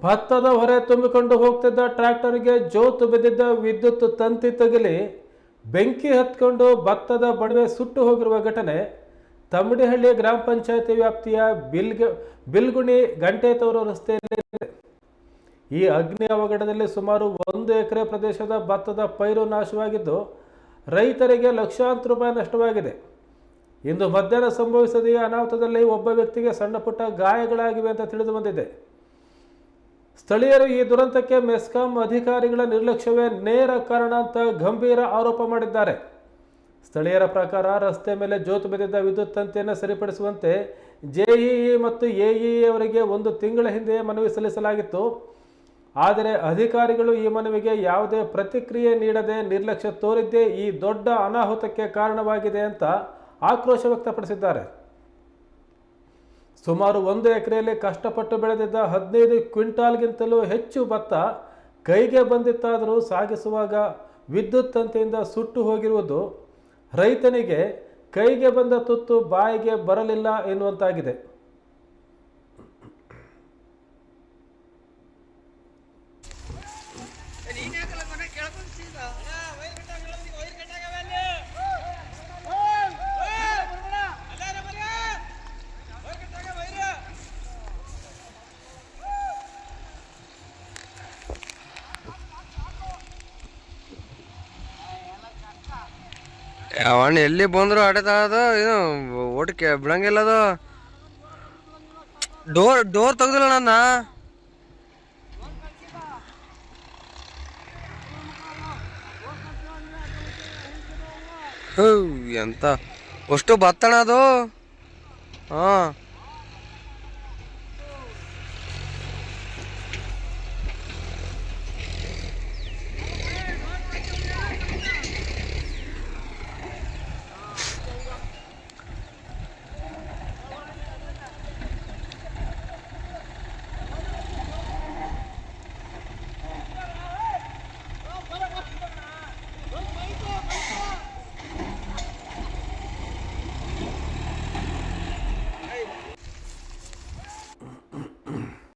ಭತ್ತದ ಹೊರೆ ತುಂಬಿಕೊಂಡು ಹೋಗ್ತಿದ್ದ ಟ್ರ್ಯಾಕ್ಟರ್ಗೆ ಜೋತು ಬಿದ್ದಿದ್ದ ವಿದ್ಯುತ್ ತಂತಿ ತಗುಲಿ ಬೆಂಕಿ ಹತ್ಕೊಂಡು ಭತ್ತದ ಬಣವೆ ಸುಟ್ಟು ಹೋಗಿರುವ ಘಟನೆ ತಮ್ಮಡಿಹಳ್ಳಿ ಗ್ರಾಮ ಪಂಚಾಯತಿ ವ್ಯಾಪ್ತಿಯ ಬಿಲ್ಗುಣಿ ಗಂಟೆತವರು ರಸ್ತೆಯಲ್ಲಿ ನಡೆದಿದೆ. ಈ ಅಗ್ನಿ ಅವಘಡದಲ್ಲಿ ಸುಮಾರು 1 ಎಕರೆ ಪ್ರದೇಶದ ಭತ್ತದ ಪೈರು ನಾಶವಾಗಿದ್ದು ರೈತರಿಗೆ ಲಕ್ಷಾಂತರ ರೂಪಾಯಿ ನಷ್ಟವಾಗಿದೆ. ಇಂದು ಮಧ್ಯಾಹ್ನ ಸಂಭವಿಸಿದ ಈ ಅನಾಹುತದಲ್ಲಿ ಒಬ್ಬ ವ್ಯಕ್ತಿಗೆ ಸಣ್ಣ ಪುಟ್ಟ ಗಾಯಗಳಾಗಿವೆ ಅಂತ ತಿಳಿದು ಬಂದಿದೆ. ಸ್ಥಳೀಯರು ಈ ದುರಂತಕ್ಕೆ ಮೆಸ್ಕಾಂ ಅಧಿಕಾರಿಗಳ ನಿರ್ಲಕ್ಷ್ಯವೇ ನೇರ ಕಾರಣ ಅಂತ ಗಂಭೀರ ಆರೋಪ ಮಾಡಿದ್ದಾರೆ. ಸ್ಥಳೀಯರ ಪ್ರಕಾರ ರಸ್ತೆ ಮೇಲೆ ಜೋತು ಬಿದ್ದಿದ್ದ ವಿದ್ಯುತ್ ತಂತಿಯನ್ನು ಸರಿಪಡಿಸುವಂತೆ ಜೆಇಇ ಮತ್ತು ಎಇಇ ಅವರಿಗೆ 1 ತಿಂಗಳ ಹಿಂದೆ ಮನವಿ ಸಲ್ಲಿಸಲಾಗಿತ್ತು. ಆದರೆ ಅಧಿಕಾರಿಗಳು ಈ ಮನವಿಗೆ ಯಾವುದೇ ಪ್ರತಿಕ್ರಿಯೆ ನೀಡದೆ ನಿರ್ಲಕ್ಷ್ಯ ತೋರಿದ್ದೇ ಈ ದೊಡ್ಡ ಅನಾಹುತಕ್ಕೆ ಕಾರಣವಾಗಿದೆ ಅಂತ ಆಕ್ರೋಶ ವ್ಯಕ್ತಪಡಿಸಿದ್ದಾರೆ. ಸುಮಾರು 1 ಎಕರೆಯಲ್ಲಿ ಕಷ್ಟಪಟ್ಟು ಬೆಳೆದಿದ್ದ 15 ಕ್ವಿಂಟಾಲ್ಗಿಂತಲೂ ಹೆಚ್ಚು ಭತ್ತ ಕೈಗೆ ಬಂದಿತ್ತಾದರೂ ಸಾಗಿಸುವಾಗ ವಿದ್ಯುತ್ ತಂತಿಯಿಂದ ಸುಟ್ಟು ಹೋಗಿರುವುದು ರೈತನಿಗೆ ಕೈಗೆ ಬಂದ ತುತ್ತು ಬಾಯಿಗೆ ಬರಲಿಲ್ಲ ಎನ್ನುವಂತಾಗಿದೆ. ಅವನ್ ಎಲ್ಲಿ ಬಂದ್ರು ಆಡದ ಇದು ಓಟಕ್ಕೆ ಬಿಡಂಗಿಲ್ಲ. ಅದು ಡೋರ್ ತೆಗ್ದಿಲ್ಲ ನನ್ನ. ಎಂತ ಅಷ್ಟು ಬತ್ತಣ ಅದು. ಹಾ